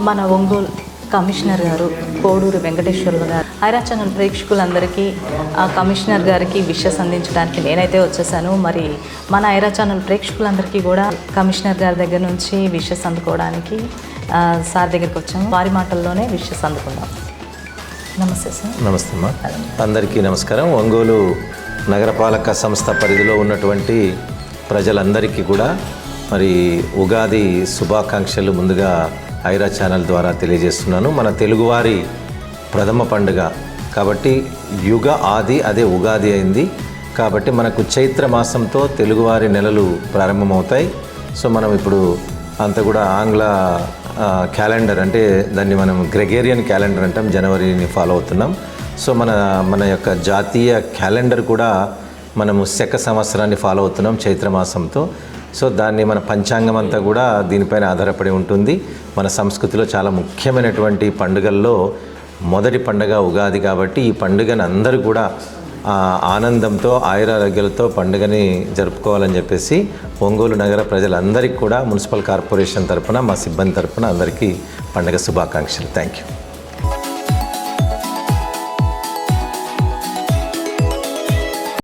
మన ఒంగోలు కమిషనర్ గారు కోడూరు వెంకటేశ్వర్లు గారు ఐరా ఛానల్ ప్రేక్షకులందరికీ కమిషనర్ గారికి విషెస్ అందించడానికి నేనైతే వచ్చేసాను. మరి మన ఐరా ఛానల్ ప్రేక్షకులందరికీ కూడా కమిషనర్ గారి దగ్గర నుంచి విషెస్ అందుకోవడానికి సార్ దగ్గరికి వచ్చాము. వారి మాటల్లోనే విషెస్ అందుకుందాం. నమస్తే సార్. నమస్తే అమ్మా. అందరికీ నమస్కారం. ఒంగోలు నగరపాలక సంస్థ పరిధిలో ఉన్నటువంటి ప్రజలందరికీ కూడా మరి ఉగాది శుభాకాంక్షలు ముందుగా ఐరా ఛానల్ ద్వారా తెలియజేస్తున్నాను. మన తెలుగువారి ప్రథమ పండుగ కాబట్టి యుగ ఆది అదే ఉగాది అయింది. కాబట్టి మనకు చైత్ర మాసంతో తెలుగువారి నెలలు ప్రారంభమవుతాయి. సో మనం ఇప్పుడు అంతా కూడా ఆంగ్ల క్యాలెండర్ అంటే దాన్ని మనం గ్రెగేరియన్ క్యాలెండర్ అంటాం, జనవరిని ఫాలో అవుతున్నాం. సో మన యొక్క జాతీయ క్యాలెండర్ కూడా మనము శక సంవత్సరాన్ని ఫాలో అవుతున్నాం చైత్రమాసంతో. సో దాన్ని మన పంచాంగం అంతా కూడా దీనిపైన ఆధారపడి ఉంటుంది. మన సంస్కృతిలో చాలా ముఖ్యమైనటువంటి పండుగల్లో మొదటి పండుగ ఉగాది కాబట్టి ఈ పండుగను అందరూ కూడా ఆనందంతో ఆయురారోగ్యాలతో పండుగని జరుపుకోవాలని చెప్పేసి ఒంగోలు నగర ప్రజలందరికీ కూడా మున్సిపల్ కార్పొరేషన్ తరఫున మా సిబ్బంది తరఫున అందరికీ పండుగ శుభాకాంక్షలు. Thank you.